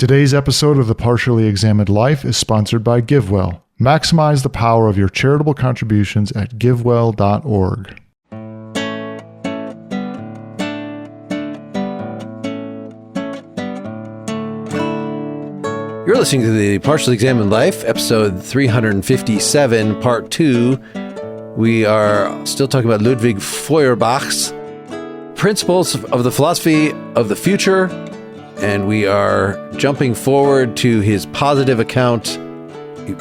Today's episode of The Partially Examined Life is sponsored by GiveWell. Maximize the power of your charitable contributions at givewell.org. You're listening to The Partially Examined Life, episode 357, part 2. We are still talking about Ludwig Feuerbach's principles of the philosophy of the future, and we are jumping forward to his positive account.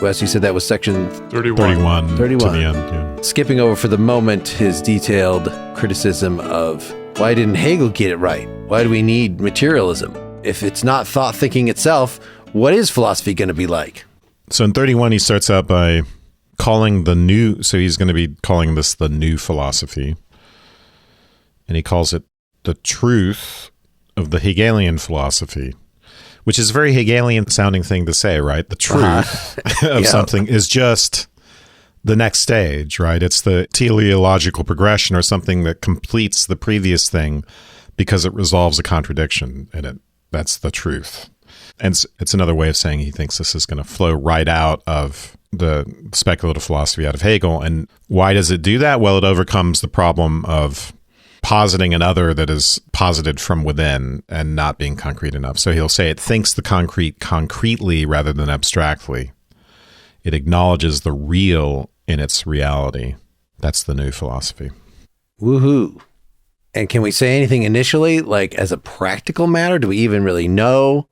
Wes, you said that was section 31 to the end. Yeah. Skipping over for the moment his detailed criticism of why didn't Hegel get it right? Why do we need materialism? If it's not thought thinking itself, what is philosophy going to be like? So in 31, he starts out by calling he's going to be calling this the new philosophy. And he calls it the truth of the Hegelian philosophy, which is a very Hegelian sounding thing to say, right? The truth of something is just the next stage, right? It's the teleological progression or something that completes the previous thing because it resolves a contradiction in it. That's the truth. And it's another way of saying he thinks this is going to flow right out of the speculative philosophy out of Hegel. And why does it do that? Well, it overcomes the problem of positing an other that is posited from within and not being concrete enough. So he'll say it thinks the concrete concretely rather than abstractly. It acknowledges the real in its reality. That's the new philosophy. Woohoo. And can we say anything initially, like as a practical matter? Do we even really know?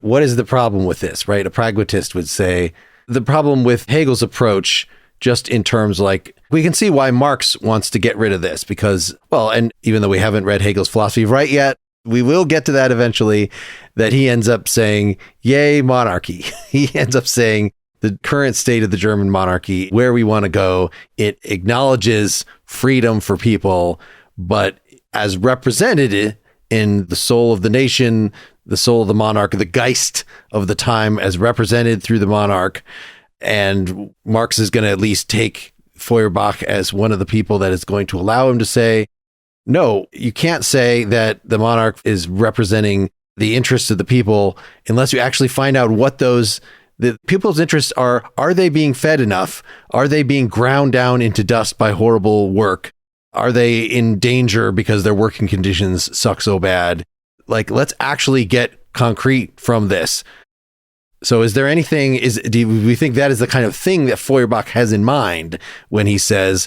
What is the problem with this, right? A pragmatist would say the problem with Hegel's approach, just in terms like, we can see why Marx wants to get rid of this because, well, and even though we haven't read Hegel's philosophy right yet, we will get to that eventually, that he ends up saying, yay, monarchy. He ends up saying the current state of the German monarchy, where we want to go, it acknowledges freedom for people, but as represented in the soul of the nation, the soul of the monarch, the Geist of the time as represented through the monarch. And Marx is going to at least take Feuerbach as one of the people that is going to allow him to say, no, you can't say that the monarch is representing the interests of the people unless you actually find out what the people's interests are. Are they being fed enough? Are they being ground down into dust by horrible work? Are they in danger because their working conditions suck so bad? Like, let's actually get concrete from this. So is there anything, do we think that is the kind of thing that Feuerbach has in mind when he says,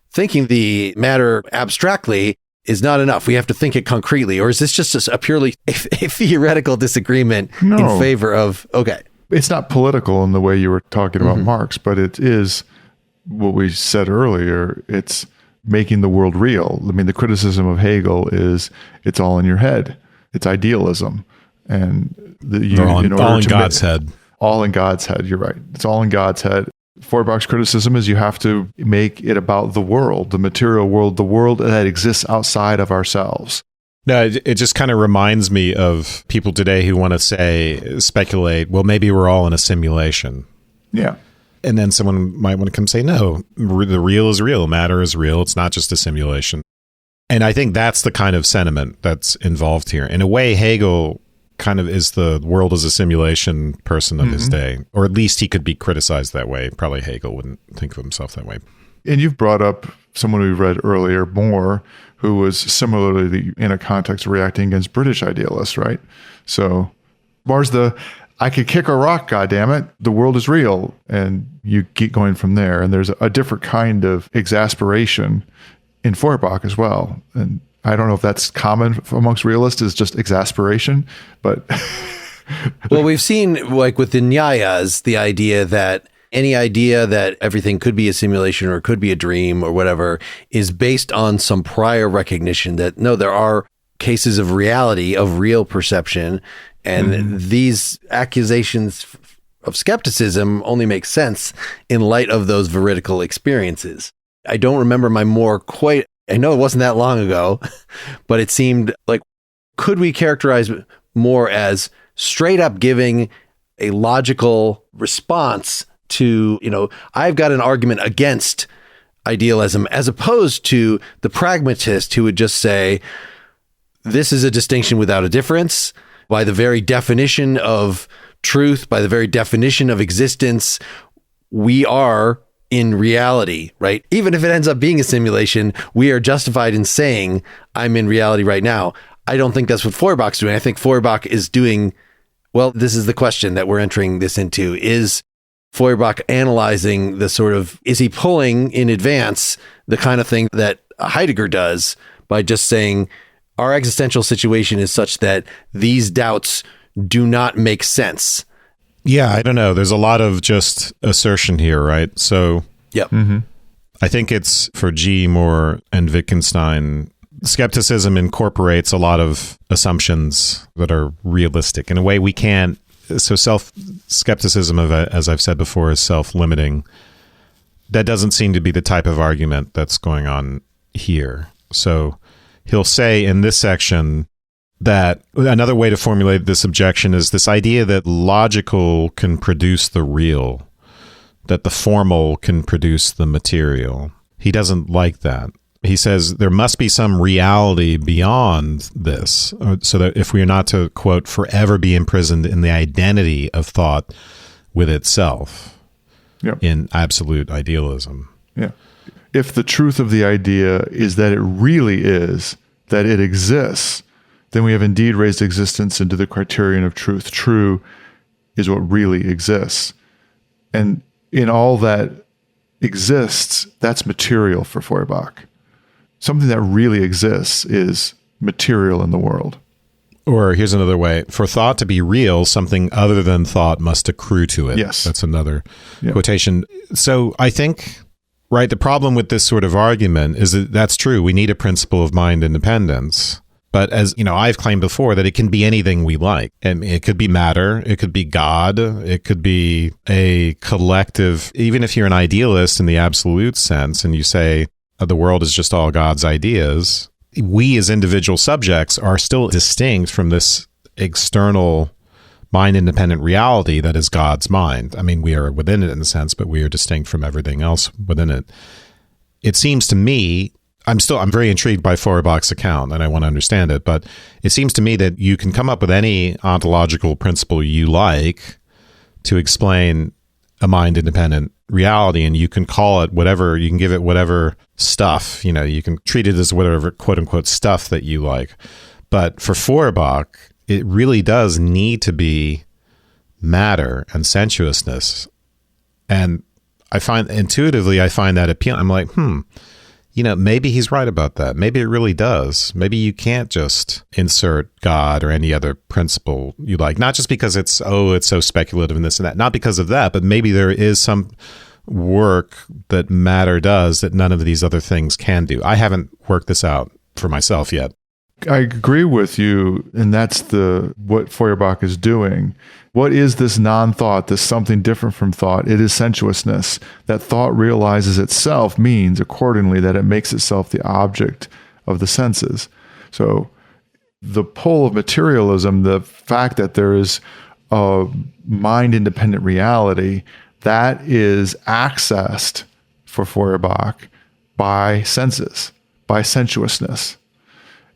thinking the matter abstractly is not enough. We have to think it concretely. Or is this just a purely a theoretical disagreement in favor of, okay. It's not political in the way you were talking about Marx, but it is what we said earlier. It's making the world real. I mean, the criticism of Hegel is it's all in your head. It's idealism. And all in God's head. All in God's head. You're right. It's all in God's head. Feuerbach's criticism is you have to make it about the world, the material world, the world that exists outside of ourselves. No, it just kind of reminds me of people today who want to speculate, well, maybe we're all in a simulation. Yeah. And then someone might want to come say, no, the real is real. Matter is real. It's not just a simulation. And I think that's the kind of sentiment that's involved here. In a way, Hegel kind of is the world as a simulation person of his day, or at least he could be criticized that way. Probably Hegel wouldn't think of himself that way. And you've brought up someone we read earlier, Moore, who was similarly in a context reacting against British idealists, right? So Moore's I could kick a rock, goddammit. The world is real. And you keep going from there. And there's a different kind of exasperation in Feuerbach as well. And I don't know if that's common amongst realists, is just exasperation, but... Well, we've seen, like with the Nyayas, the idea that any idea that everything could be a simulation or could be a dream or whatever is based on some prior recognition that, no, there are cases of reality, of real perception, and these accusations of skepticism only make sense in light of those veridical experiences. I don't remember I know it wasn't that long ago, but it seemed like, could we characterize more as straight up giving a logical response to, I've got an argument against idealism, as opposed to the pragmatist who would just say, this is a distinction without a difference. by the very definition of truth, by the very definition of existence, we are in reality, right? Even if it ends up being a simulation, we are justified in saying, I'm in reality right now. I don't think that's what Feuerbach's doing. I think Feuerbach is doing, well, this is the question that we're entering this into. Is Feuerbach analyzing the sort of, is he pulling in advance the kind of thing that Heidegger does by just saying, our existential situation is such that these doubts do not make sense? Yeah, I don't know. There's a lot of just assertion here, right? So yep. I think it's for G. Moore and Wittgenstein, skepticism incorporates a lot of assumptions that are realistic. In a way we can't, so skepticism, as I've said before, is self-limiting. That doesn't seem to be the type of argument that's going on here. So he'll say in this section that another way to formulate this objection is this idea that logical can produce the real, that the formal can produce the material. He doesn't like that. He says there must be some reality beyond this, so that if we are not to, quote, forever be imprisoned in the identity of thought with itself, in absolute idealism. Yeah. If the truth of the idea is that it really is, that it exists, then we have indeed raised existence into the criterion of truth. True is what really exists. And in all that exists, that's material for Feuerbach. Something that really exists is material in the world. Or here's another way. For thought to be real, something other than thought must accrue to it. Yes. That's another quotation. So I think, right, the problem with this sort of argument is that that's true. We need a principle of mind independence. But as you know, I've claimed before that it can be anything we like. And it could be matter, it could be God, it could be a collective, even if you're an idealist in the absolute sense and you say the world is just all God's ideas, we as individual subjects are still distinct from this external mind-independent reality that is God's mind. I mean, we are within it in a sense, but we are distinct from everything else within it. It seems to me, I'm very intrigued by Feuerbach's account and I want to understand it, but it seems to me that you can come up with any ontological principle you like to explain a mind-independent reality, and you can call it whatever, you can give it whatever stuff, you can treat it as whatever quote-unquote stuff that you like. But for Feuerbach, it really does need to be matter and sensuousness. And I find that appealing. I'm like, maybe he's right about that. Maybe it really does. Maybe you can't just insert God or any other principle you like, not just because it's so speculative and this and that, not because of that, but maybe there is some work that matter does that none of these other things can do. I haven't worked this out for myself yet. I agree with you, and that's what Feuerbach is doing. What is this non-thought, this something different from thought? It is sensuousness. That thought realizes itself means, accordingly, that it makes itself the object of the senses. So the pull of materialism, the fact that there is a mind-independent reality, that is accessed for Feuerbach by senses, by sensuousness.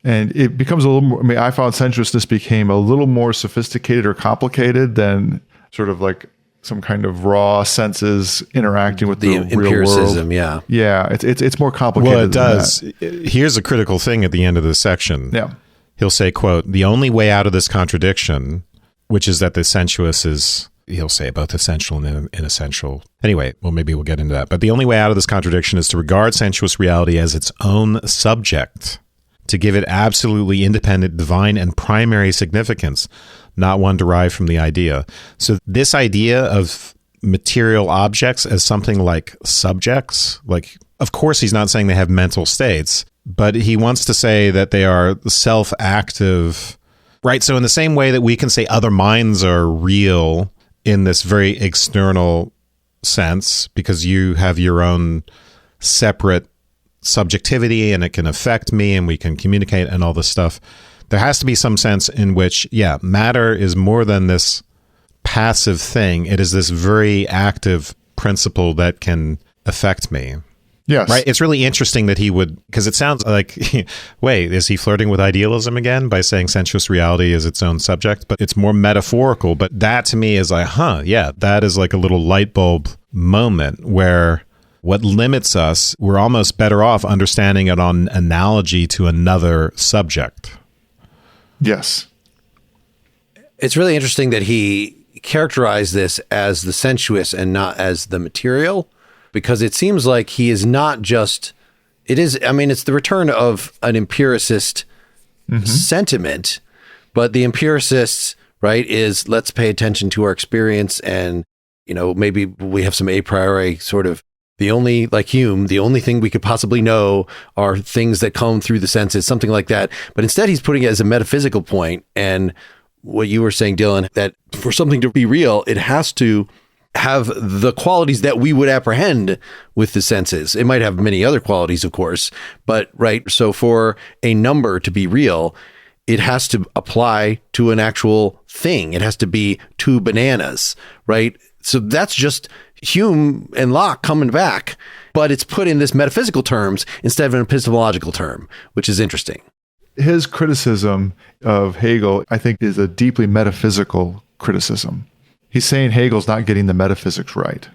And it becomes a little more, I found sensuousness became a little more sophisticated or complicated than sort of like some kind of raw senses interacting with the real world. Yeah, it's more complicated. Well, it does. Here's a critical thing at the end of this section. Yeah. He'll say, quote, the only way out of this contradiction, which is that the sensuous is, he'll say, both essential and inessential. Anyway, well, maybe we'll get into that. But the only way out of this contradiction is to regard sensuous reality as its own subject, to give it absolutely independent, divine, and primary significance, not one derived from the idea. So this idea of material objects as something like subjects, like, of course, he's not saying they have mental states, but he wants to say that they are self-active, right? So in the same way that we can say other minds are real in this very external sense, because you have your own separate subjectivity and it can affect me and we can communicate and all this stuff. There has to be some sense in which, matter is more than this passive thing. It is this very active principle that can affect me. Yes. Right. It's really interesting that he would, because it sounds like, wait, is he flirting with idealism again by saying sensuous reality is its own subject? But it's more metaphorical. But that to me is like, yeah, that is like a little light bulb moment where what limits us, we're almost better off understanding it on analogy to another subject. Yes. It's really interesting that he characterized this as the sensuous and not as the material, because it seems like he is not just, it's the return of an empiricist sentiment, but the empiricists, right, is let's pay attention to our experience and, maybe we have some a priori sort of, the only, like Hume, the only thing we could possibly know are things that come through the senses, something like that. But instead he's putting it as a metaphysical point. And what you were saying, Dylan, that for something to be real, it has to have the qualities that we would apprehend with the senses. It might have many other qualities, of course, but right. So for a number to be real, it has to apply to an actual thing. It has to be 2 bananas, right? So that's just Hume and Locke coming back, but it's put in this metaphysical terms instead of an epistemological term, which is interesting. His criticism of Hegel, I think, is a deeply metaphysical criticism. He's saying Hegel's not getting the metaphysics right.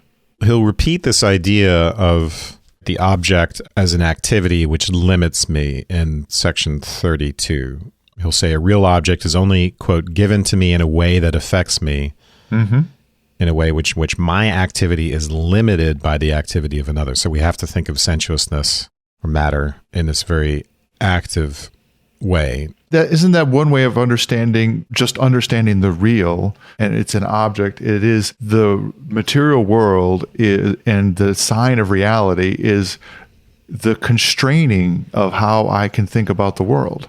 He'll repeat this idea of the object as an activity which limits me in section 32. He'll say a real object is only, quote, given to me in a way that affects me, in a way which my activity is limited by the activity of another. So we have to think of sensuousness or matter in this very active way. Isn't that one way of understanding the real, and it's an object? It is the material world and the sign of reality is the constraining of how I can think about the world.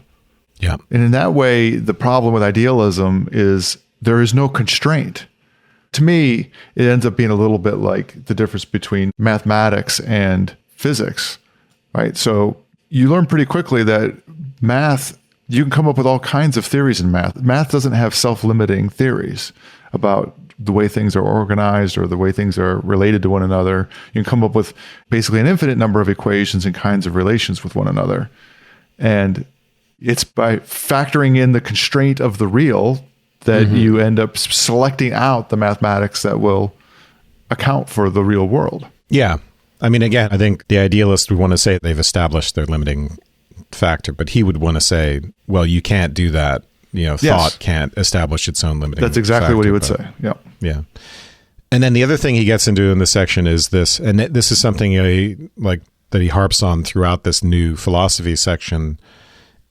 Yeah. And in that way, the problem with idealism is there is no constraint. To me, it ends up being a little bit like the difference between mathematics and physics, right? So you learn pretty quickly that math, you can come up with all kinds of theories in math. Math doesn't have self-limiting theories about the way things are organized or the way things are related to one another. You can come up with basically an infinite number of equations and kinds of relations with one another. And it's by factoring in the constraint of the real that you end up selecting out the mathematics that will account for the real world. Yeah. Again, I think the idealist would want to say they've established their limiting factor, but he would want to say, well, you can't do that. Thought can't establish its own limiting factor. That's exactly what he would say. Yeah. Yeah. And then the other thing he gets into in this section is this, and this is something that he harps on throughout this new philosophy section,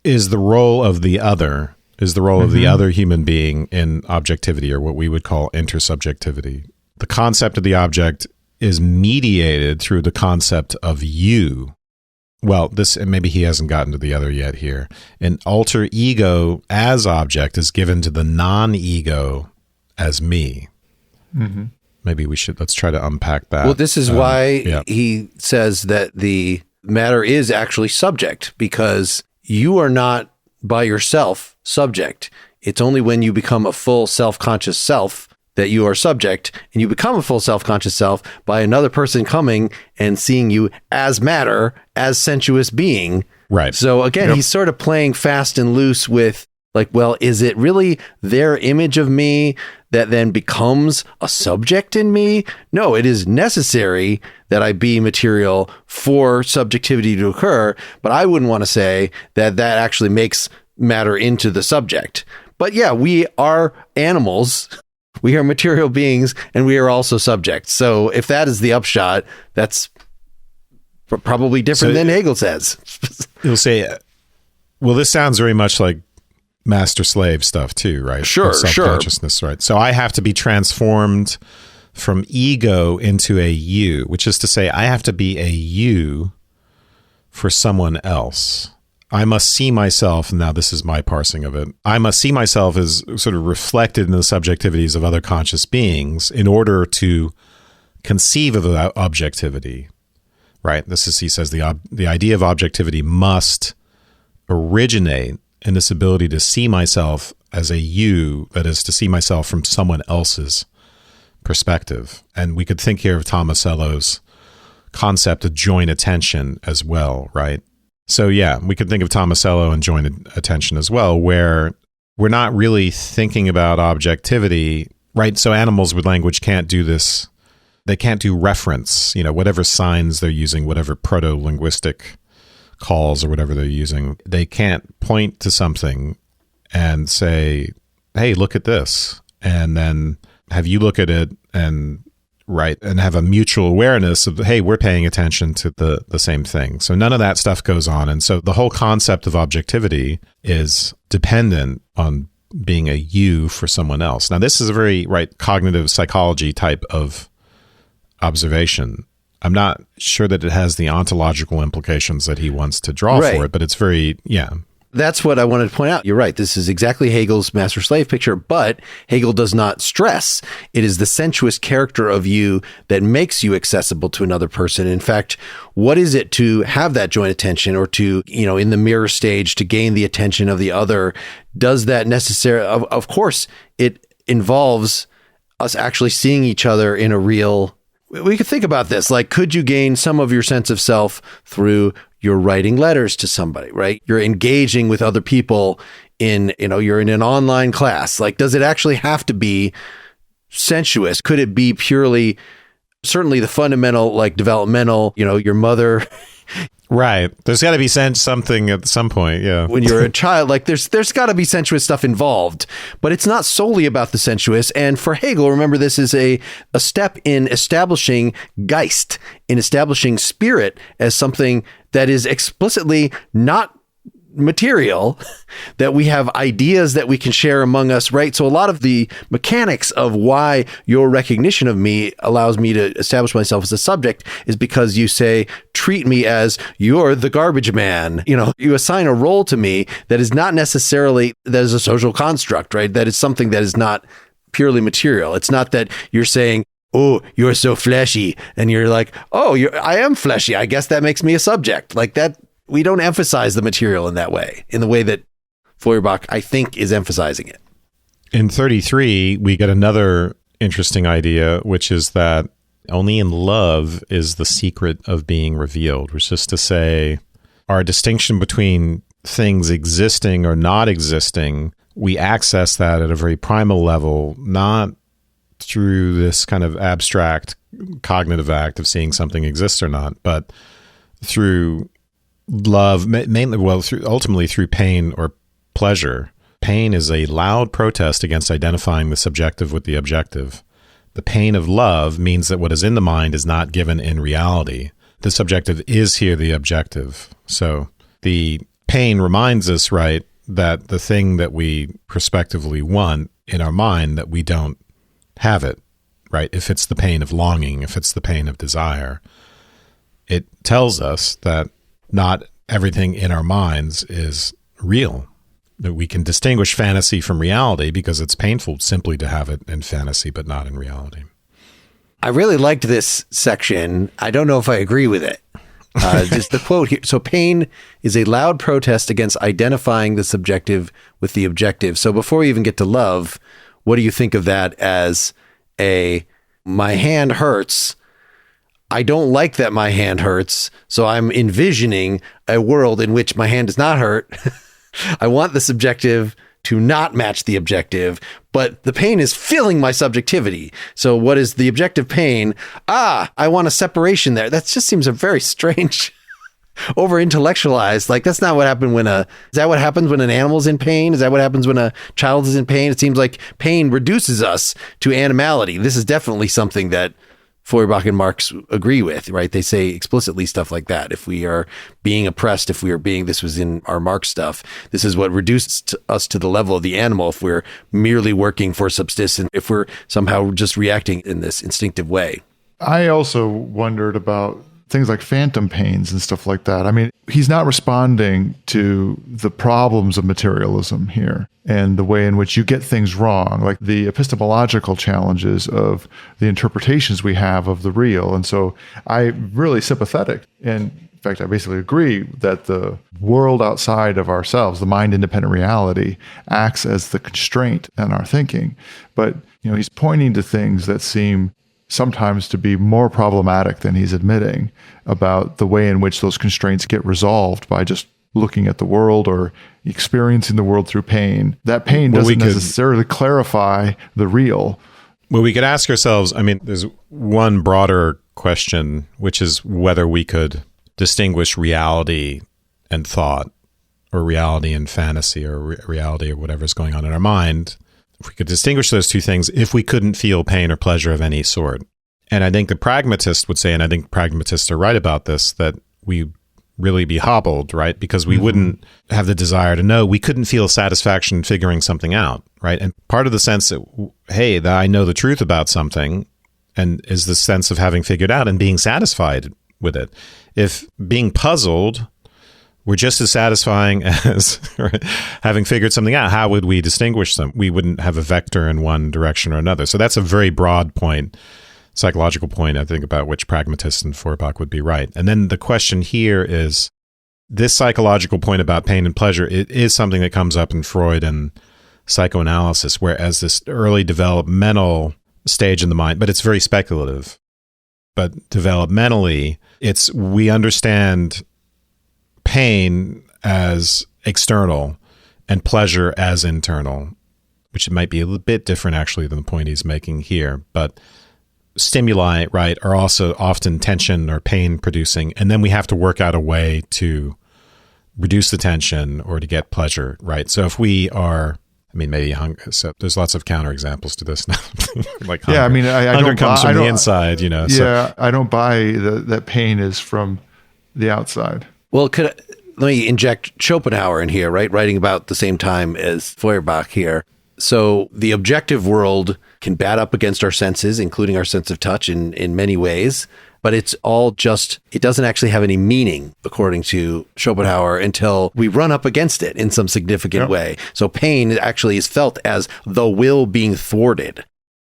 is the role of the other, of the other human being in objectivity, or what we would call intersubjectivity. The concept of the object is mediated through the concept of you. Well, maybe he hasn't gotten to the other yet here. An alter ego as object is given to the non-ego as me. Maybe let's try to unpack that. Well, this is why he says that the matter is actually subject, because you are not by yourself subject. It's only when you become a full self-conscious self that you are subject, and you become a full self-conscious self by another person coming and seeing you as matter, as sensuous being. Right. So again, he's sort of playing fast and loose with like, well, is it really their image of me that then becomes a subject in me? No, it is necessary that I be material for subjectivity to occur, but I wouldn't want to say that actually makes matter into the subject. But yeah, we are animals. We are material beings, and we are also subjects. So if that is the upshot, that's probably different than Hegel says. He'll say, well, this sounds very much like master-slave stuff too, right? Sure. Self-consciousness, right? So I have to be transformed from ego into a you, which is to say I have to be a you for someone else. I must see myself, now this is my parsing of it, I must see myself as sort of reflected in the subjectivities of other conscious beings in order to conceive of objectivity, right? He says the idea of objectivity must originate in this ability to see myself as a you, that is, to see myself from someone else's perspective. And we could think here of Tomasello's concept of joint attention as well, right? So yeah, we could think of Tomasello and joint attention as well, where we're not really thinking about objectivity, right? So animals with language can't do this. They can't do reference, whatever signs they're using, whatever proto-linguistic calls or whatever they're using. They can't point to something and say, hey, look at this. And then have you look at it and have a mutual awareness of, hey, we're paying attention to the same thing. So none of that stuff goes on. And so the whole concept of objectivity is dependent on being a you for someone else. Now, this is a very cognitive psychology type of observation. I'm not sure that it has the ontological implications that he wants to draw for it, but it's very, That's what I wanted to point out. You're right. This is exactly Hegel's master-slave picture, but Hegel does not stress. It is the sensuous character of you that makes you accessible to another person. In fact, what is it to have that joint attention or to, in the mirror stage, to gain the attention of the other? Does that necessarily, of course, it involves us actually seeing each other in a real, we could think about this, like, could you gain some of your sense of self through you're writing letters to somebody, right? You're engaging with other people you're in an online class. Like, does it actually have to be sensuous? Could it be purely, certainly the fundamental, developmental, your mother. Right. There's got to be something at some point. Yeah. When you're a child, there's got to be sensuous stuff involved, but it's not solely about the sensuous. And for Hegel, remember, this is a step in establishing Geist, in establishing spirit as something that is explicitly not material, that we have ideas that we can share among us, right? So a lot of the mechanics of why your recognition of me allows me to establish myself as a subject is because you say, treat me as you're the garbage man. You assign a role to me that is not necessarily, that is a social construct, right? That is something that is not purely material. It's not that you're saying, oh, you're so fleshy. And you're like, oh, I am fleshy. I guess that makes me a subject. Like that. We don't emphasize the material in that way, in the way that Feuerbach, I think, is emphasizing it. In 33, we get another interesting idea, which is that only in love is the secret of being revealed, which is to say, our distinction between things existing or not existing, we access that at a very primal level, not through this kind of abstract cognitive act of seeing something exist or not, but through love, mainly, ultimately through pain or pleasure. Pain is a loud protest against identifying the subjective with the objective. The pain of love means that what is in the mind is not given in reality. The subjective is here the objective. So the pain reminds us, that the thing that we prospectively want in our mind, that we don't have it, if it's the pain of longing, if it's the pain of desire, it tells us that not everything in our minds is real. That we can distinguish fantasy from reality because it's painful simply to have it in fantasy, but not in reality. I really liked this section. I don't know if I agree with it. Just the quote here. So pain is a loud protest against identifying the subjective with the objective. So before we even get to love, what do you think of that as my hand hurts? I don't like that my hand hurts, so I'm envisioning a world in which my hand does not hurt. I want the subjective to not match the objective, but the pain is filling my subjectivity. So what is the objective pain? I want a separation there. That just seems a very strange, over-intellectualized. That's not what happened is that what happens when an animal's in pain? Is that what happens when a child is in pain? It seems like pain reduces us to animality. This is definitely something that Feuerbach and Marx agree with, right? They say explicitly stuff like that. If we are being oppressed, this was in our Marx stuff, this is what reduced us to the level of the animal if we're merely working for subsistence, if we're somehow just reacting in this instinctive way. I also wondered about things like phantom pains and stuff like that. I mean, he's not responding to the problems of materialism here and the way in which you get things wrong, like the epistemological challenges of the interpretations we have of the real. And so I'm really sympathetic. And in fact, I basically agree that the world outside of ourselves, the mind-independent reality, acts as the constraint in our thinking. But, he's pointing to things that seem sometimes to be more problematic than he's admitting about the way in which those constraints get resolved by just looking at the world or experiencing the world through pain. That pain doesn't necessarily clarify the real. Well, we could ask ourselves, I mean, there's one broader question, which is whether we could distinguish reality and thought, or reality and fantasy, or reality or whatever's going on in our mind. If we could distinguish those two things, if we couldn't feel pain or pleasure of any sort. And I think the pragmatist would say, and I think pragmatists are right about this, that we really be hobbled, right? Because we wouldn't have the desire to know. We couldn't feel satisfaction figuring something out, right? And part of the sense that, hey, that I know the truth about something, and is the sense of having figured out and being satisfied with it. If being puzzled were just as satisfying as having figured something out, how would we distinguish them? We wouldn't have a vector in one direction or another. So that's a very broad point, psychological point, I think, about which pragmatists and Feuerbach would be right. And then the question here is, this psychological point about pain and pleasure, it is something that comes up in Freud and psychoanalysis, whereas this early developmental stage in the mind, but it's very speculative. But developmentally, we understand pain as external and pleasure as internal, which might be a little bit different actually than the point he's making here. But stimuli, right, are also often tension or pain producing. And then we have to work out a way to reduce the tension or to get pleasure, right? So if we are, I mean, maybe hunger. So there's lots of counterexamples to this now. Like hunger. Yeah, I mean, hunger comes from the inside, you know. Yeah, so. I don't buy that pain is from the outside. Well, let me inject Schopenhauer in here, right? Writing about the same time as Feuerbach here. So the objective world can bat up against our senses, including our sense of touch in many ways. But it's all just, it doesn't actually have any meaning, according to Schopenhauer, until we run up against it in some significant way. So pain actually is felt as the will being thwarted.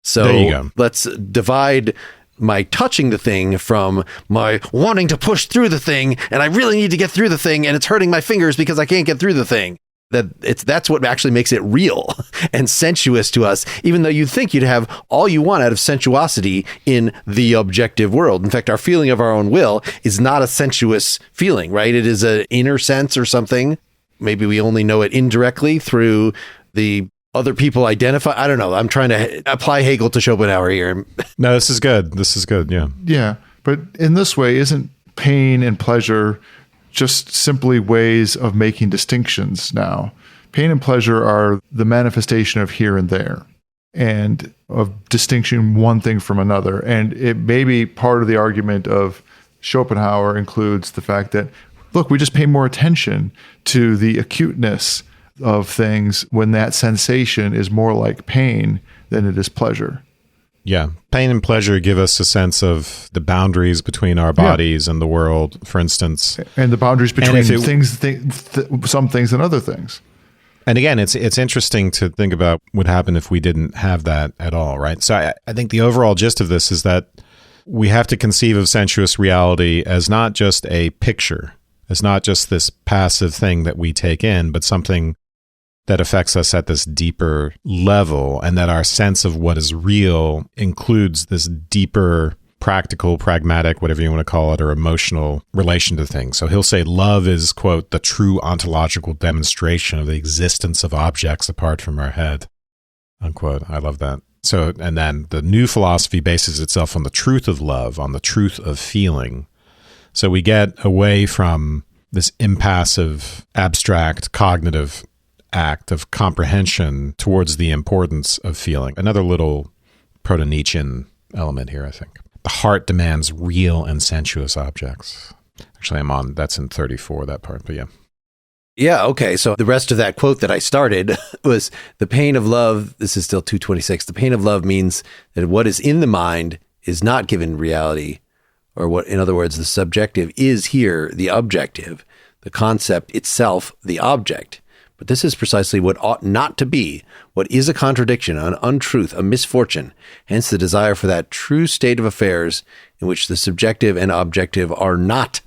So there you go. Let's divide my touching the thing from my wanting to push through the thing, and I really need to get through the thing, and it's hurting my fingers because I can't get through the thing. That's what actually makes it real and sensuous to us, even though you'd think you'd have all you want out of sensuosity in the objective world. In fact, our feeling of our own will is not a sensuous feeling, right? It is an inner sense or something. Maybe we only know it indirectly through the other people identify. I don't know. I'm trying to apply Hegel to Schopenhauer here. No, this is good. This is good. Yeah. Yeah. But in this way, isn't pain and pleasure just simply ways of making distinctions now? Pain and pleasure are the manifestation of here and there and of distinction one thing from another. And it may be part of the argument of Schopenhauer includes the fact that, look, we just pay more attention to the acuteness of things when that sensation is more like pain than it is pleasure. Yeah. Pain and pleasure give us a sense of the boundaries between our bodies and the world, for instance. And the boundaries between some things and other things. And again, it's interesting to think about what happened if we didn't have that at all, right? So I think the overall gist of this is that we have to conceive of sensuous reality as not just a picture, as not just this passive thing that we take in, but something that affects us at this deeper level, and that our sense of what is real includes this deeper, practical, pragmatic, whatever you want to call it, or emotional relation to things. So he'll say love is, quote, the true ontological demonstration of the existence of objects apart from our head, unquote. I love that. So, and then the new philosophy bases itself on the truth of love, on the truth of feeling. So we get away from this impassive, abstract, cognitive act of comprehension towards the importance of feeling. Another little proto-Nietzschean element here, I think. The heart demands real and sensuous objects. Actually, that's in 34, that part, but yeah. Yeah, okay. So the rest of that quote that I started was the pain of love. This is still 226. The pain of love means that what is in the mind is not given reality, or what, in other words, the subjective is here the objective, the concept itself the object. But this is precisely what ought not to be, what is a contradiction, an untruth, a misfortune, hence the desire for that true state of affairs in which the subjective and objective are not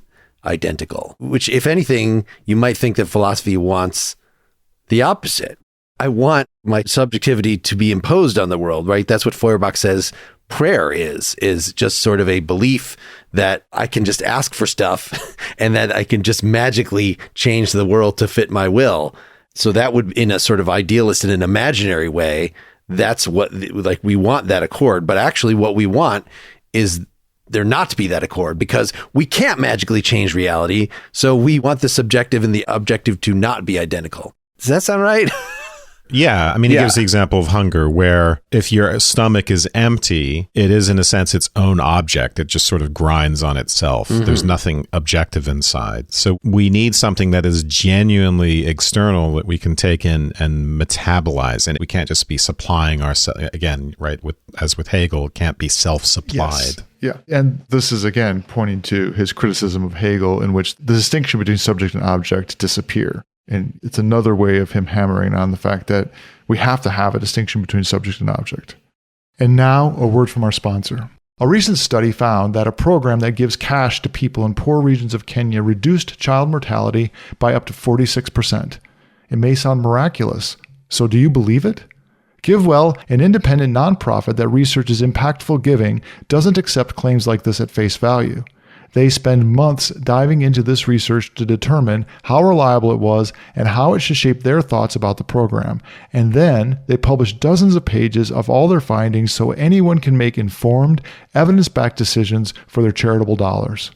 identical, which, if anything, you might think that philosophy wants the opposite. I want my subjectivity to be imposed on the world, right? That's what Feuerbach says prayer is just sort of a belief that I can just ask for stuff and that I can just magically change the world to fit my will. So that would, in a sort of idealist and an imaginary way, that's what, like, we want that accord. But actually what we want is there not to be that accord, because we can't magically change reality. So we want the subjective and the objective to not be identical. Does that sound right? Yeah. I mean, he gives the example of hunger, where if your stomach is empty, it is in a sense its own object. It just sort of grinds on itself. Mm-hmm. There's nothing objective inside. So we need something that is genuinely external that we can take in and metabolize. And we can't just be supplying ourselves, again, right? As with Hegel, it can't be self-supplied. Yes. Yeah. And this is, again, pointing to his criticism of Hegel, in which the distinction between subject and object disappear. And it's another way of him hammering on the fact that we have to have a distinction between subject and object. And now, a word from our sponsor. A recent study found that a program that gives cash to people in poor regions of Kenya reduced child mortality by up to 46%. It may sound miraculous, so do you believe it? GiveWell, an independent nonprofit that researches impactful giving, doesn't accept claims like this at face value. They spend months diving into this research to determine how reliable it was and how it should shape their thoughts about the program. And then they publish dozens of pages of all their findings so anyone can make informed, evidence-backed decisions for their charitable dollars.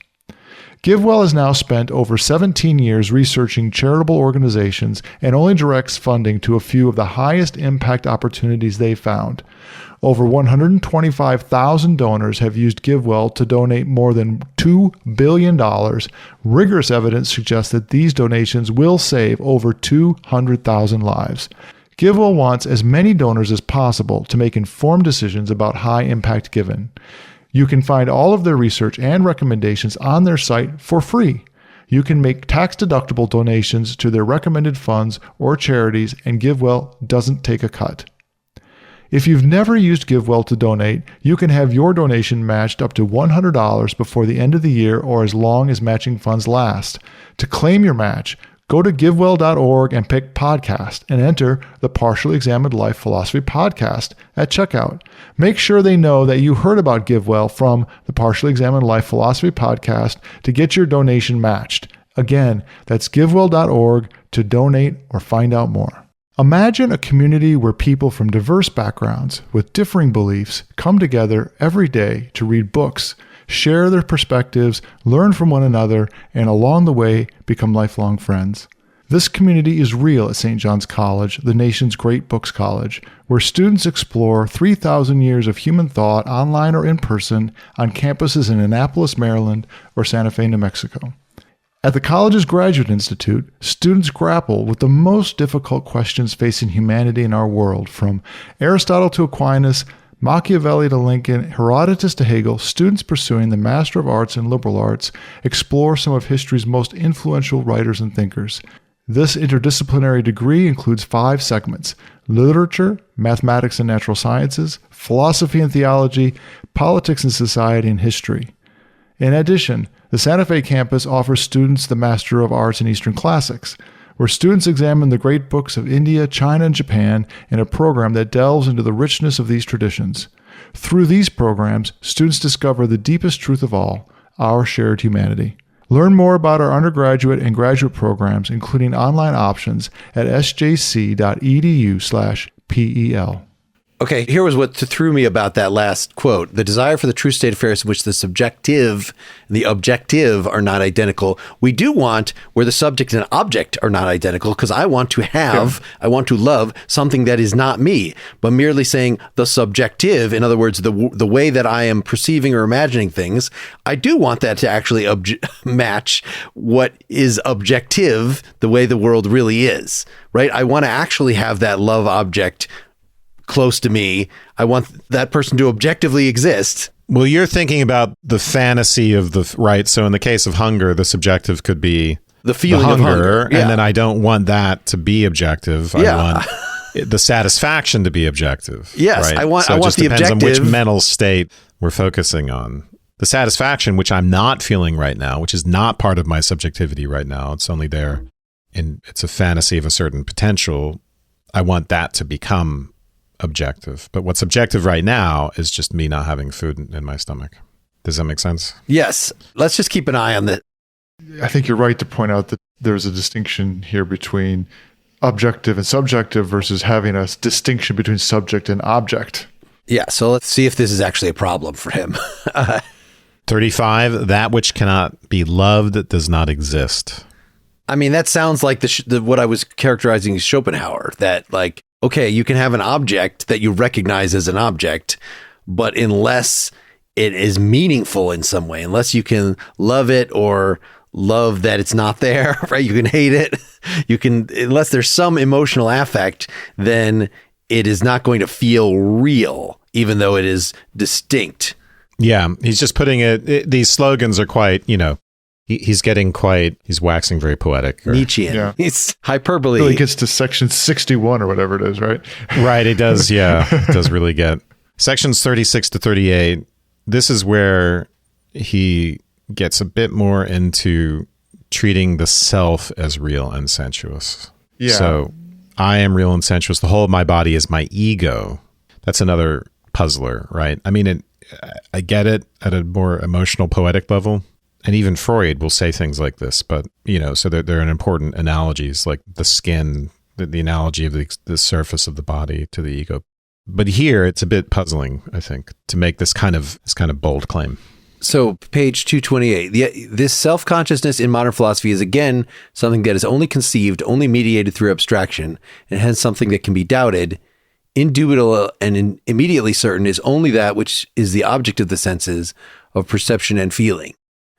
GiveWell has now spent over 17 years researching charitable organizations and only directs funding to a few of the highest impact opportunities they found. Over 125,000 donors have used GiveWell to donate more than $2 billion. Rigorous evidence suggests that these donations will save over 200,000 lives. GiveWell wants as many donors as possible to make informed decisions about high-impact giving. You can find all of their research and recommendations on their site for free. You can make tax-deductible donations to their recommended funds or charities, and GiveWell doesn't take a cut. If you've never used GiveWell to donate, you can have your donation matched up to $100 before the end of the year, or as long as matching funds last. To claim your match, go to givewell.org and pick podcast and enter the Partially Examined Life Philosophy podcast at checkout. Make sure they know that you heard about GiveWell from the Partially Examined Life Philosophy podcast to get your donation matched. Again, that's givewell.org to donate or find out more. Imagine a community where people from diverse backgrounds with differing beliefs come together every day to read books, share their perspectives, learn from one another, and along the way become lifelong friends. This community is real at St. John's College, the nation's great books college, where students explore 3,000 years of human thought online or in person on campuses in Annapolis, Maryland, or Santa Fe, New Mexico. At the college's Graduate Institute, students grapple with the most difficult questions facing humanity in our world, from Aristotle to Aquinas, Machiavelli to Lincoln, Herodotus to Hegel. Students pursuing the Master of Arts and Liberal Arts explore some of history's most influential writers and thinkers. This interdisciplinary degree includes 5 segments: literature, mathematics and natural sciences, philosophy and theology, politics and society, and history. In addition, the Santa Fe campus offers students the Master of Arts in Eastern Classics, where students examine the great books of India, China, and Japan in a program that delves into the richness of these traditions. Through these programs, students discover the deepest truth of all, our shared humanity. Learn more about our undergraduate and graduate programs, including online options, at sjc.edu/PEL. Okay, here was what threw me about that last quote. The desire for the true state of affairs in which the subjective and the objective are not identical. We do want where the subject and object are not identical, because I want to have, I want to love something that is not me. But merely saying the subjective, in other words, the way that I am perceiving or imagining things, I do want that to actually match what is objective, the way the world really is, right? I want to actually have that love object close to me. I want that person to objectively exist. Well, you're thinking about the fantasy of the, right? So in the case of hunger, the subjective could be the feeling of hunger. Yeah. And then I don't want that to be objective. I want the satisfaction to be objective. Yes, right? I want the objective. So it just depends on which mental state we're focusing on. The satisfaction, which I'm not feeling right now, which is not part of my subjectivity right now. It's only there, and it's a fantasy of a certain potential. I want that to become objective. But what's objective right now is just me not having food in my stomach. Does that make sense? Yes. Let's just keep an eye on that. I think you're right to point out that there's a distinction here between objective and subjective versus having a distinction between subject and object. Yeah. So let's see if this is actually a problem for him. 35, that which cannot be loved does not exist. I mean, that sounds like what I was characterizing as Schopenhauer, that like, okay, you can have an object that you recognize as an object, but unless it is meaningful in some way, unless you can love it or love that it's not there, right? You can hate it. You can, unless there's some emotional affect, then it is not going to feel real, even though it is distinct. Yeah, he's just putting these slogans are quite, he's waxing very poetic. Nietzschean. Yeah. It's hyperbole. Really gets to section 61 or whatever it is, right? Right, it does, yeah. It does really get. Sections 36 to 38, this is where he gets a bit more into treating the self as real and sensuous. Yeah. So I am real and sensuous. The whole of my body is my ego. That's another puzzler, right? I mean, I get it at a more emotional, poetic level. And even Freud will say things like this, but, so they're important analogies, like the skin, the analogy of the surface of the body to the ego. But here it's a bit puzzling, I think, to make this kind of bold claim. So page 228, this self-consciousness in modern philosophy is again something that is only conceived, only mediated through abstraction, and hence something that can be doubted. Indubitable and immediately certain is only that which is the object of the senses of perception and feeling.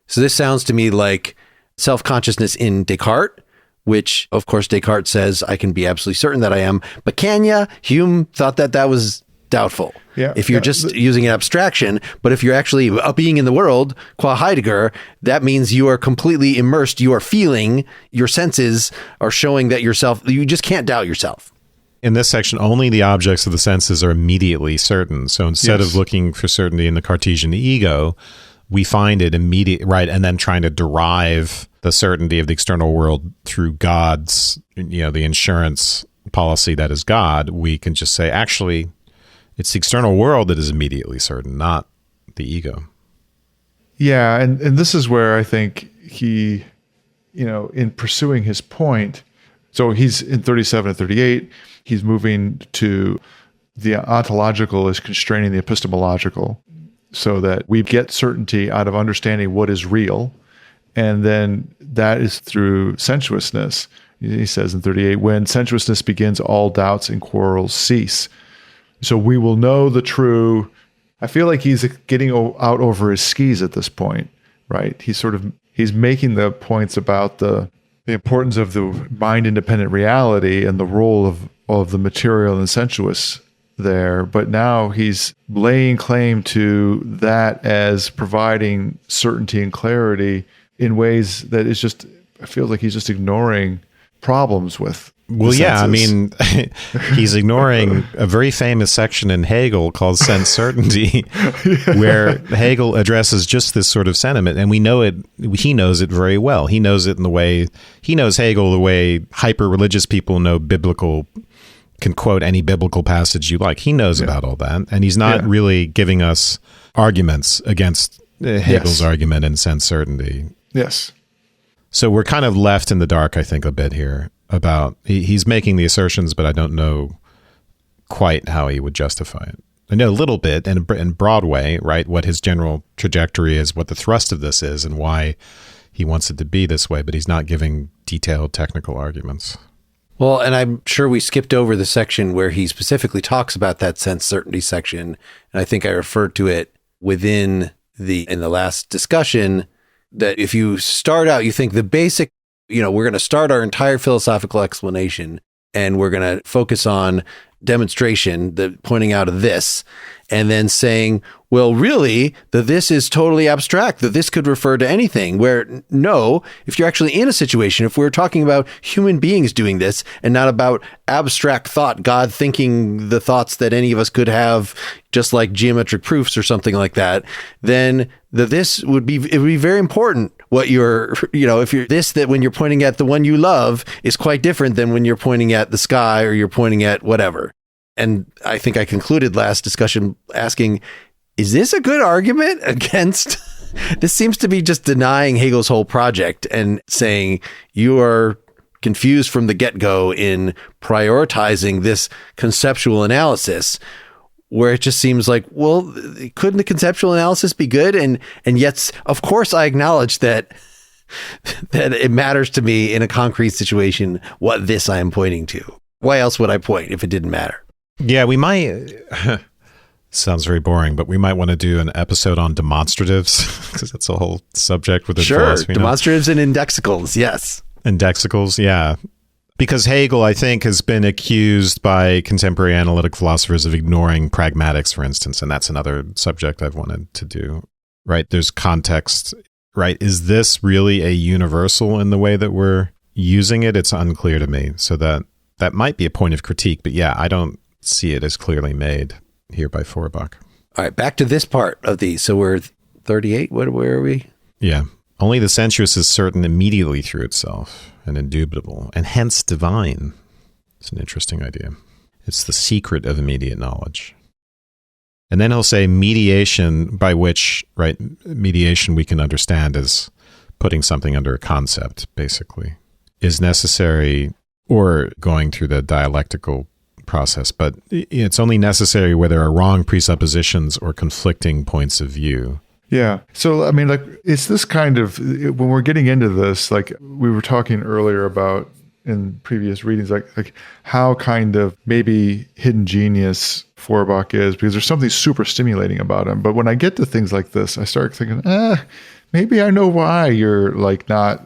So this sounds to me like self-consciousness in Descartes, which of course Descartes says I can be absolutely certain that I am, but can ya? Hume thought that was doubtful. Yeah, if you're just using an abstraction, but if you're actually a being in the world, qua Heidegger, that means you are completely immersed. You are feeling, your senses are showing that you just can't doubt yourself. In this section, only the objects of the senses are immediately certain. So instead of looking for certainty in the Cartesian ego, we find it immediate, right? And then trying to derive the certainty of the external world through God's, the insurance policy that is God. We can just say, actually, it's the external world that is immediately certain, not the ego. Yeah, and this is where I think he, in pursuing his point, so he's in 37 and 38, he's moving to the ontological is constraining the epistemological so that we get certainty out of understanding what is real. And then that is through sensuousness. He says in 38, when sensuousness begins, all doubts and quarrels cease. So we will know the true. I feel like he's getting out over his skis at this point, right? He's making the points about the importance of the mind-independent reality and the role of the material and sensuous there. But now he's laying claim to that as providing certainty and clarity in ways that is just, I feel like he's just ignoring problems with. Well, yeah, I mean, he's ignoring a very famous section in Hegel called sense certainty, where Hegel addresses just this sort of sentiment. And we know it, he knows it very well. He knows it in the way, he knows Hegel the way hyper-religious people know can quote any biblical passage you like. He knows about all that. And he's not really giving us arguments against Hegel's argument in sense certainty. Yes. So we're kind of left in the dark, I think, a bit here about he's making the assertions, but I don't know quite how he would justify it. I know a little bit in broad way, right? What his general trajectory is, what the thrust of this is, and why he wants it to be this way, but he's not giving detailed technical arguments. Well, and I'm sure we skipped over the section where he specifically talks about that sense certainty section. And I think I referred to it in the last discussion, that if you start out, you think the basic, we're going to start our entire philosophical explanation and we're going to focus on demonstration, the pointing out of this, and then saying, well, really, that this is totally abstract, that this could refer to anything, where no, if you're actually in a situation, if we're talking about human beings doing this and not about abstract thought, God thinking the thoughts that any of us could have, just like geometric proofs or something like that, then it would be very important what you're, if you're that when you're pointing at the one you love is quite different than when you're pointing at the sky or you're pointing at whatever. And I think I concluded last discussion asking, is this a good argument against? This seems to be just denying Hegel's whole project and saying you are confused from the get-go in prioritizing this conceptual analysis, where it just seems like, well, couldn't the conceptual analysis be good? And yet, of course, I acknowledge that it matters to me in a concrete situation what this I am pointing to. Why else would I point if it didn't matter? Yeah, we might. Sounds very boring, but we might want to do an episode on demonstratives because that's a whole subject within philosophy. Demonstratives and indexicals, yes. Indexicals, yeah. Because Hegel, I think, has been accused by contemporary analytic philosophers of ignoring pragmatics, for instance, and that's another subject I've wanted to do, right? There's context, right? Is this really a universal in the way that we're using it? It's unclear to me. So that might be a point of critique, but yeah, I don't see it as clearly made here by Feuerbach. All right, back to this part of these. So we're 38. Where are we? Yeah. Only the sensuous is certain immediately through itself and indubitable, and hence divine. It's an interesting idea. It's the secret of immediate knowledge. And then he'll say mediation, by which, right, mediation we can understand as putting something under a concept, basically, is necessary, or going through the dialectical process, but it's only necessary where there are wrong presuppositions or conflicting points of view. Yeah. So, I mean, like, it's this kind of, when we're getting into this, like we were talking earlier about in previous readings, like how kind of maybe hidden genius Feuerbach is, because there's something super stimulating about him. But when I get to things like this, I start thinking, maybe I know why you're like not.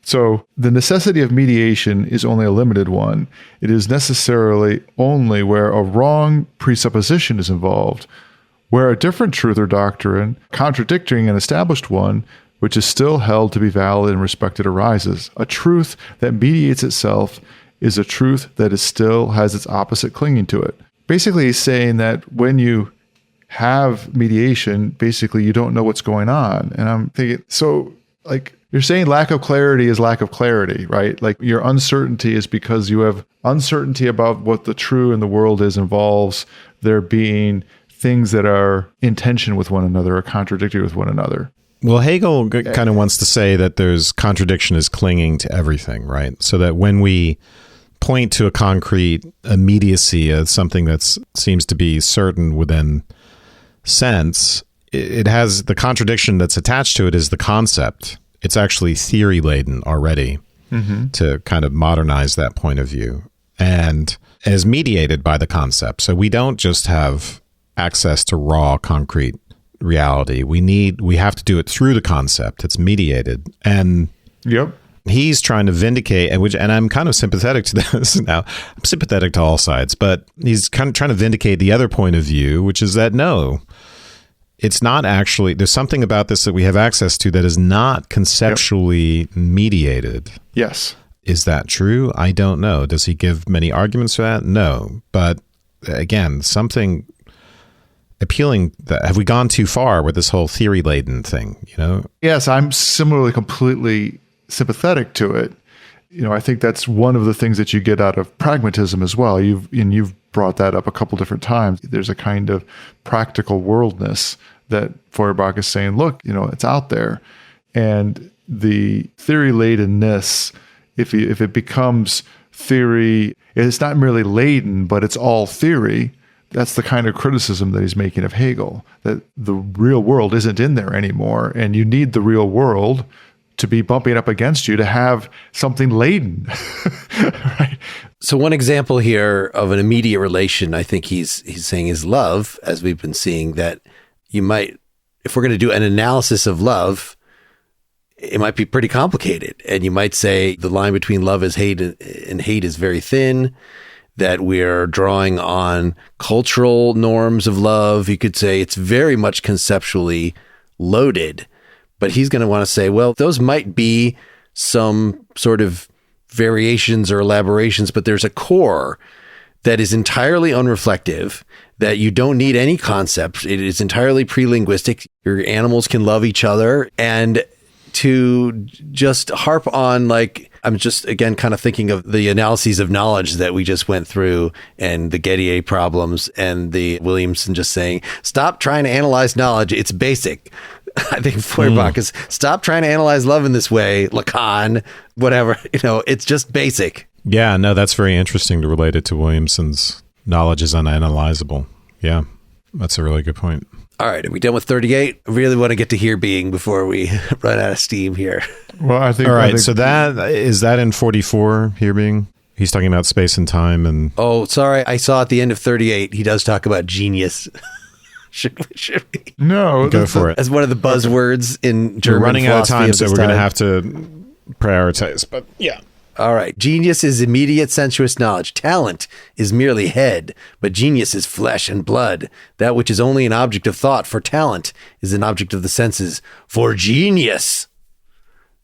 So the necessity of mediation is only a limited one. It is necessarily only where a wrong presupposition is involved, where a different truth or doctrine contradicting an established one, which is still held to be valid and respected, arises. A truth that mediates itself is a truth that is still has its opposite clinging to it. Basically, he's saying that when you have mediation, basically you don't know what's going on. And I'm thinking, so like, you're saying lack of clarity is lack of clarity, right? Like your uncertainty is because you have uncertainty about what the true in the world is, involves there being things that are in tension with one another or contradictory with one another. Well, Hegel kind of wants to say that there's contradiction is clinging to everything, right? So that when we point to a concrete immediacy as something that seems to be certain within sense, it has the contradiction that's attached to it is the concept. It's actually theory laden already to kind of modernize that point of view, and is mediated by the concept. So we don't just have access to raw concrete reality. We have to do it through the concept. It's mediated. And he's trying to vindicate, and I'm kind of sympathetic to this now. I'm sympathetic to all sides, but he's kind of trying to vindicate the other point of view, which is that no, it's not actually, there's something about this that we have access to that is not conceptually mediated. Yes. Is that true? I don't know. Does he give many arguments for that? No. But again, something appealing, that have we gone too far with this whole theory laden thing, you know? Yes, I'm similarly completely sympathetic to it. You know, I think that's one of the things that you get out of pragmatism as well. You've brought that up a couple different times. There's a kind of practical worldness that Feuerbach is saying, look, you know, it's out there. And the theory ladenness, if it becomes theory, it's not merely laden, but it's all theory. That's the kind of criticism that he's making of Hegel, that the real world isn't in there anymore. And you need the real world to be bumping up against you to have something laden. Right? So one example here of an immediate relation, I think he's saying is love, as we've been seeing, that you might, if we're going to do an analysis of love, it might be pretty complicated. And you might say the line between love and hate is very thin, that we're drawing on cultural norms of love. You could say it's very much conceptually loaded. But he's going to want to say, well, those might be some sort of variations or elaborations, but there's a core that is entirely unreflective, that you don't need any concept. It is entirely pre-linguistic. Your animals can love each other. And to just harp on like I'm just, again, kind of thinking of the analyses of knowledge that we just went through and the Gettier problems and the Williamson just saying, stop trying to analyze knowledge. It's basic. I think Feuerbach is stop trying to analyze love in this way. Lacan, whatever, it's just basic. Yeah, no, that's very interesting to relate it to Williamson's knowledge is unanalyzable. Yeah, that's a really good point. All right, are we done with 38? I really want to get to here being before we run out of steam here. Well, I think. All right, so that is that in 44 here being? He's talking about space and time and. Oh, sorry, I saw at the end of 38 he does talk about genius. Should we? No, go for it. As one of the buzzwords in German. We're running out of time, so we're going to time. have to prioritize. But yeah. All right. Genius is immediate sensuous knowledge. Talent is merely head, but genius is flesh and blood. That which is only an object of thought for talent is an object of the senses for genius.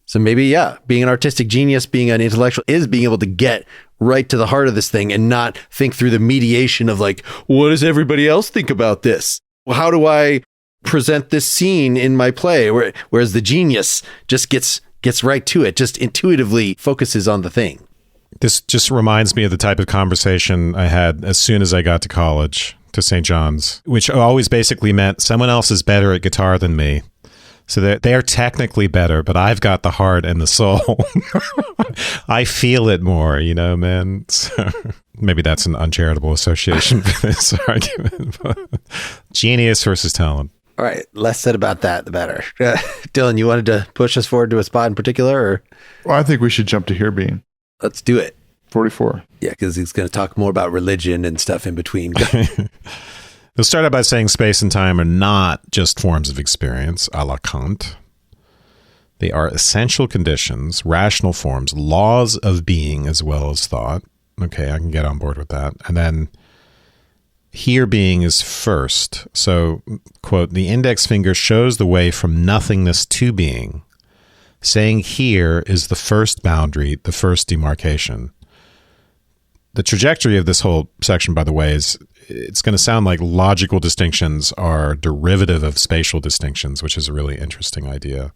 So maybe, yeah, being an artistic genius, being an intellectual is being able to get right to the heart of this thing and not think through the mediation of like, what does everybody else think about this? Well, how do I present this scene in my play? Whereas the genius just gets right to it, just intuitively focuses on the thing. This just reminds me of the type of conversation I had as soon as I got to college, to St. John's, which always basically meant someone else is better at guitar than me. So they are technically better, but I've got the heart and the soul. I feel it more, man. So maybe that's an uncharitable association for this argument. Genius versus talent. All right, less said about that, the better. Dylan, you wanted to push us forward to a spot in particular? Or? Well, I think we should jump to here being. Let's do it. 44. Yeah, because he's going to talk more about religion and stuff in between. He'll start out by saying space and time are not just forms of experience, a la Kant. They are essential conditions, rational forms, laws of being as well as thought. Okay, I can get on board with that. And then here being is first. So, quote, the index finger shows the way from nothingness to being. Saying here is the first boundary, the first demarcation. The trajectory of this whole section, by the way, is it's going to sound like logical distinctions are derivative of spatial distinctions, which is a really interesting idea.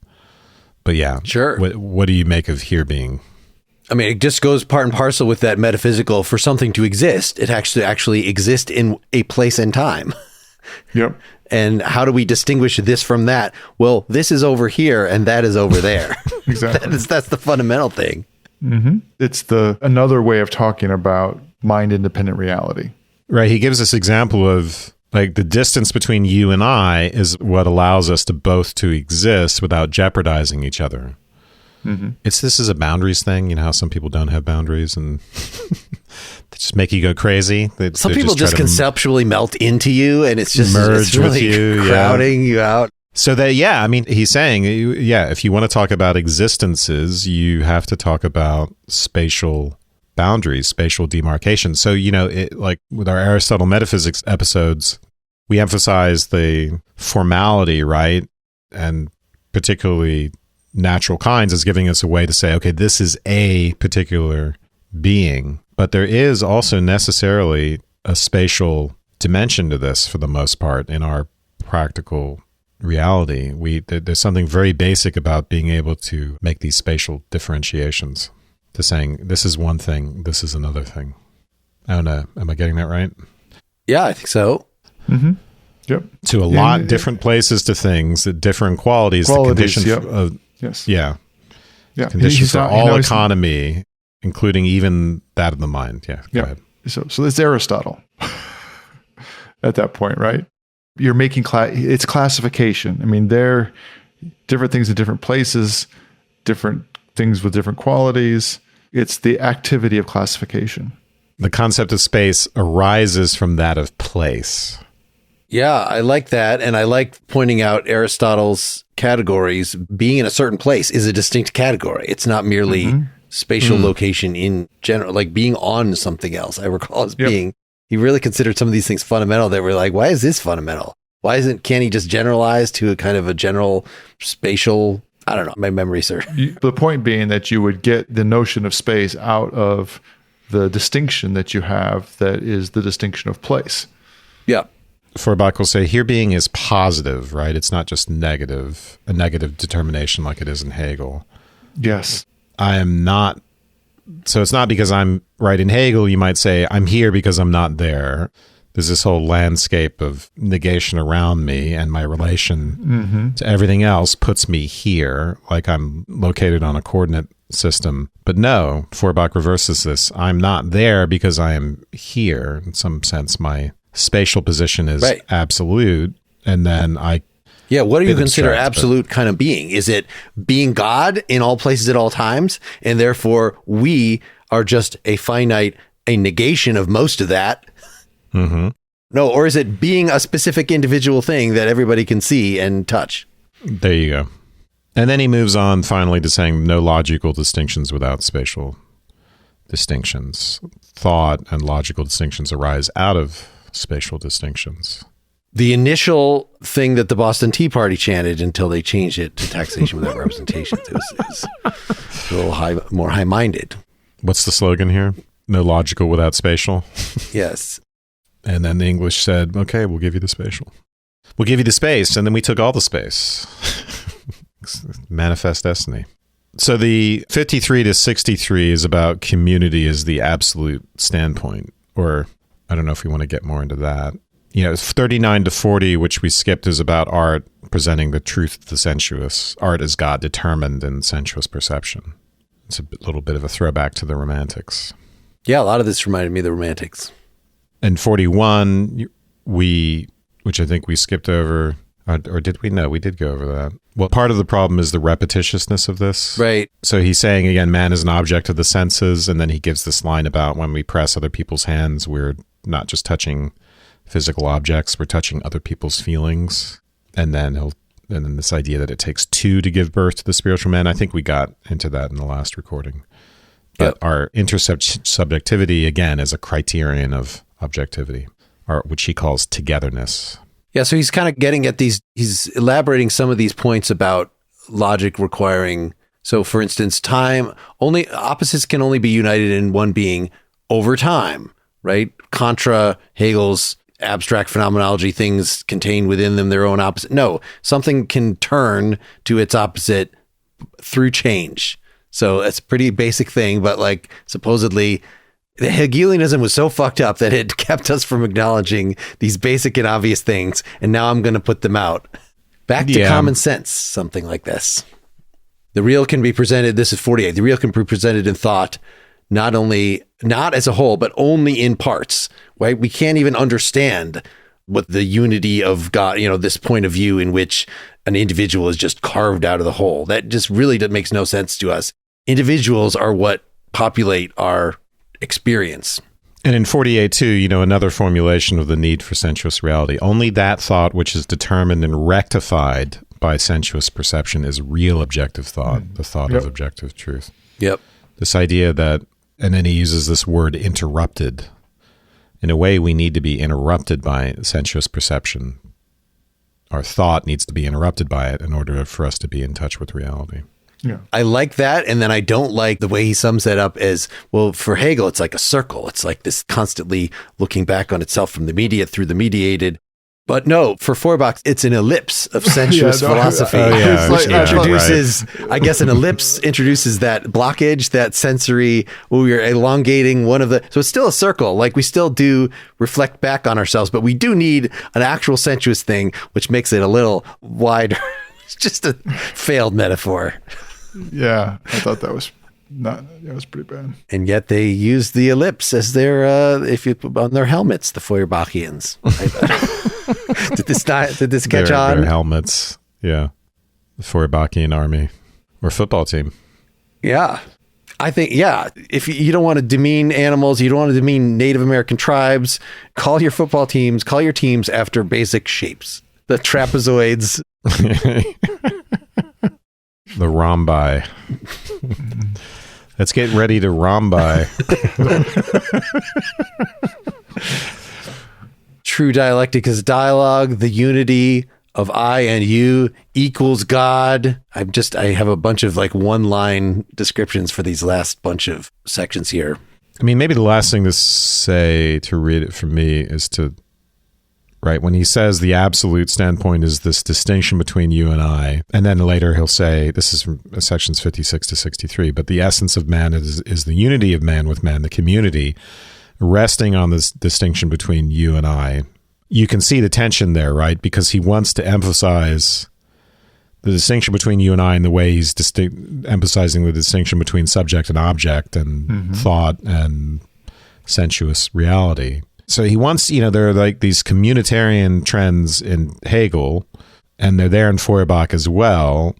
But yeah, sure. What do you make of here being? I mean, it just goes part and parcel with that metaphysical. For something to exist, it actually exist in a place and time. Yep. And how do we distinguish this from that? Well, this is over here and that is over there. Exactly. That's the fundamental thing. Mm-hmm. It's another way of talking about mind-independent reality. Right. He gives this example of like the distance between you and I is what allows us to both to exist without jeopardizing each other. Mm-hmm. This is a boundaries thing. You know how some people don't have boundaries and they just make you go crazy. Some people just conceptually melt into you and it's just merge really with you, crowding you out. So that, yeah, I mean, he's saying, if you want to talk about existences, you have to talk about spatial boundaries, spatial demarcation. So, like with our Aristotle metaphysics episodes, we emphasize the formality, right? And particularly natural kinds as giving us a way to say, okay, this is a particular being. But there is also necessarily a spatial dimension to this for the most part in our practical reality. There's something very basic about being able to make these spatial differentiations, to saying this is one thing, this is another thing. I don't know. Am I getting that right? Yeah, I think so. Mm-hmm. Yep. To a lot different places to things, different qualities the condition yep. of yes. Yeah. Yeah. Condition for all economy, including even that of the mind. Yeah. Go ahead. So it's Aristotle at that point, right? You're making it's classification. I mean, they're different things in different places, different things with different qualities. It's the activity of classification. The concept of space arises from that of place. Yeah, I like that. And I like pointing out Aristotle's categories. Being in a certain place is a distinct category. It's not merely spatial location in general, like being on something else. I recall as being, he really considered some of these things fundamental that were like, why is this fundamental? Can't he just generalize to a kind of a general spatial, I don't know, my memory, sir. The point being that you would get the notion of space out of the distinction that you have, that is the distinction of place. Yeah. Feuerbach will say here being is positive, right? It's not just negative, a negative determination like it is in Hegel. Yes. I am not So it's not because I'm right. In Hegel, you might say, I'm here because I'm not there. There's this whole landscape of negation around me, and my relation to everything else puts me here, like I'm located on a coordinate system. But no, Feuerbach reverses this. I'm not there because I am here. In some sense, my spatial position is absolute. And then what do you consider absolute kind of being? Is it being God in all places at all times, and therefore we are just a negation of most of that? Mm-hmm. No, or is it being a specific individual thing that everybody can see and touch? There you go. And then he moves on finally to saying no logical distinctions without spatial distinctions. Thought and logical distinctions arise out of spatial distinctions. The initial thing that the Boston Tea Party chanted until they changed it to taxation without representations. It was a little more high-minded. What's the slogan here? No logical without spatial? Yes. And then the English said, okay, we'll give you the spatial. We'll give you the space, and then we took all the space. Manifest destiny. So the 53 to 63 is about community as the absolute standpoint, or I don't know if we want to get more into that. 39 to 40, which we skipped, is about art presenting the truth of the sensuous. Art as God determined in sensuous perception. It's a little bit of a throwback to the Romantics. Yeah, a lot of this reminded me of the Romantics. And 41, which I think we skipped over, or did we? No, we did go over that. Well, part of the problem is the repetitiousness of this. Right. So he's saying, again, man is an object of the senses, and then he gives this line about when we press other people's hands, we're not just touching physical objects, we're touching other people's feelings. And then this idea that it takes two to give birth to the spiritual man. I think we got into that in the last recording. But our intersubjectivity, again, is a criterion of objectivity, or which he calls togetherness. Yeah, so he's kind of getting at he's elaborating some of these points about logic requiring, so for instance, opposites can only be united in one being over time, right? Contra Hegel's abstract phenomenology, things contained within them their own opposite. No, something can turn to its opposite through change. So it's a pretty basic thing, but like supposedly the Hegelianism was so fucked up that it kept us from acknowledging these basic and obvious things. And now I'm going to put them out. Back to common sense, something like this. The real can be presented, this is 48, the real can be presented in thought, not as a whole, but only in parts, right? We can't even understand what the unity of God, this point of view in which an individual is just carved out of the whole. That just really makes no sense to us. Individuals are what populate our experience. And in 48 too, another formulation of the need for sensuous reality. Only that thought which is determined and rectified by sensuous perception is real objective thought, the thought of objective truth. Yep. This idea that, and then he uses this word interrupted. In a way, we need to be interrupted by sensuous perception. Our thought needs to be interrupted by it in order for us to be in touch with reality. Yeah. I like that. And then I don't like the way he sums that up as, well, for Hegel, it's like a circle. It's like this constantly looking back on itself from the mediate through the mediated. But no, for Feuerbach, it's an ellipse of sensuous philosophy. I guess an ellipse introduces that blockage, that sensory, we're elongating one of the, so it's still a circle. Like we still do reflect back on ourselves, but we do need an actual sensuous thing, which makes it a little wider. It's just a failed metaphor. Yeah, I thought that was pretty bad. And yet they use the ellipse as their, if you put on their helmets, the Feuerbachians. Did this catch on? Their helmets, yeah. The Feuerbachian army or football team. Yeah. I think, if you don't want to demean animals, you don't want to demean Native American tribes, call your teams after basic shapes. The trapezoids. The rhombi. Let's get ready to rhombi. True dialectic is dialogue. The unity of I and you equals God. I have a bunch of like one-line descriptions for these last bunch of sections here. I mean, maybe the last thing to say to read it for me is to right? When he says the absolute standpoint is this distinction between you and I, and then later he'll say, this is from sections 56 to 63, but the essence of man is the unity of man with man, the community, resting on this distinction between you and I. You can see the tension there, right? Because he wants to emphasize the distinction between you and I in the way he's emphasizing the distinction between subject and object and thought and sensuous reality. So he wants, there are like these communitarian trends in Hegel, and they're there in Feuerbach as well,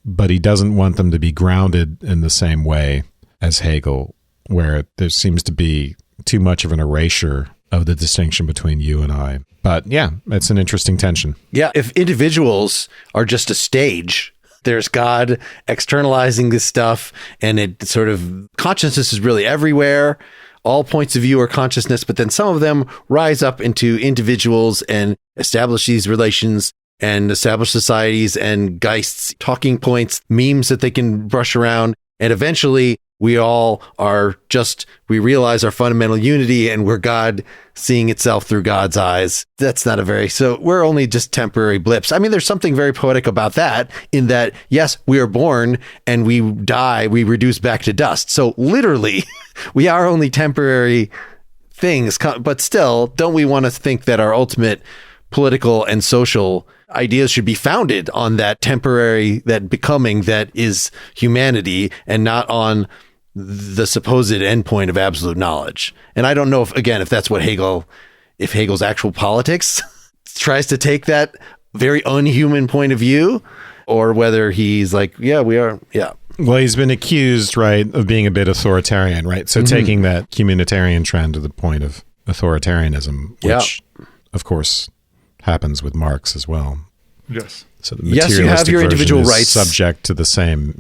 but he doesn't want them to be grounded in the same way as Hegel, where there seems to be too much of an erasure of the distinction between you and I. But yeah, it's an interesting tension. Yeah, if individuals are just a stage, there's God externalizing this stuff, and it sort of, consciousness is really everywhere. All points of view are consciousness, but then some of them rise up into individuals and establish these relations and establish societies and geists, talking points, memes that they can brush around. And eventually we all are we realize our fundamental unity, and we're God seeing itself through God's eyes. That's not so we're only just temporary blips. I mean, there's something very poetic about that, in that, yes, we are born and we die, we reduce back to dust. So literally, we are only temporary things, but still, don't we want to think that our ultimate political and social ideas should be founded on that temporary, that becoming that is humanity, and not on the supposed endpoint of absolute knowledge. And I don't know if that's what if Hegel's actual politics tries to take that very unhuman point of view, or whether he's like, yeah, we are. Yeah. Well, he's been accused, right, of being a bit authoritarian, right? So taking that communitarian trend to the point of authoritarianism, which of course happens with Marx as well. Yes. So the yes, you have your individual rights, subject to the same,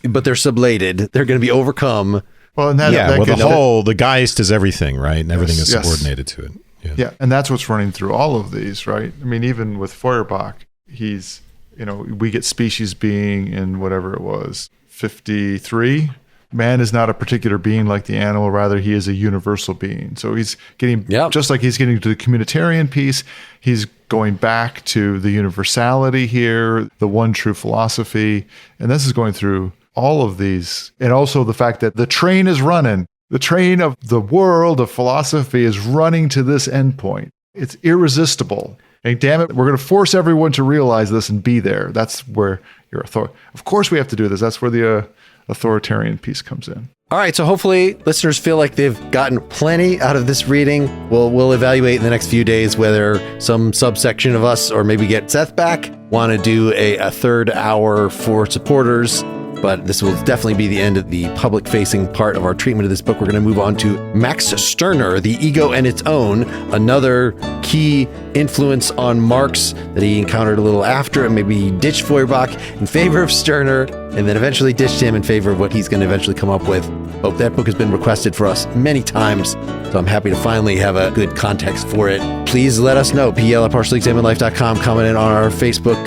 but they're sublated. They're going to be overcome. Well, and the Geist is everything, right? And everything is subordinated to it. Yeah, and that's what's running through all of these, right? I mean, even with Feuerbach, he's, we get species being in whatever it was, 53. Man is not a particular being like the animal, rather he is a universal being. So he's getting, just like he's getting to the communitarian piece, he's going back to the universality here, the one true philosophy. And this is going through all of these. And also the fact that the train is running. The train of the world of philosophy is running to this endpoint. It's irresistible. And damn it, we're going to force everyone to realize this and be there. That's where your authority. Of course we have to do this. That's where the authoritarian piece comes in. All right, so hopefully listeners feel like they've gotten plenty out of this reading. We'll evaluate in the next few days whether some subsection of us, or maybe get Seth back, want to do a third hour for supporters. But this will definitely be the end of the public-facing part of our treatment of this book. We're going to move on to Max Stirner, The Ego and Its Own, another key influence on Marx that he encountered a little after, and maybe he ditched Feuerbach in favor of Stirner, and then eventually ditched him in favor of what he's going to eventually come up with. Oh, that book has been requested for us many times, so I'm happy to finally have a good context for it. Please let us know, pl@partiallyexaminedlife.com, comment on our Facebook,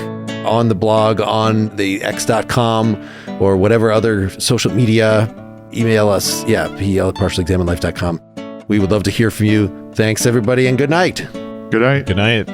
on the blog, on the x.com, or whatever other social media. Email us, pl@partiallyexaminedlife.com. We would love to hear from you. Thanks, everybody, and good night. Good night. Good night.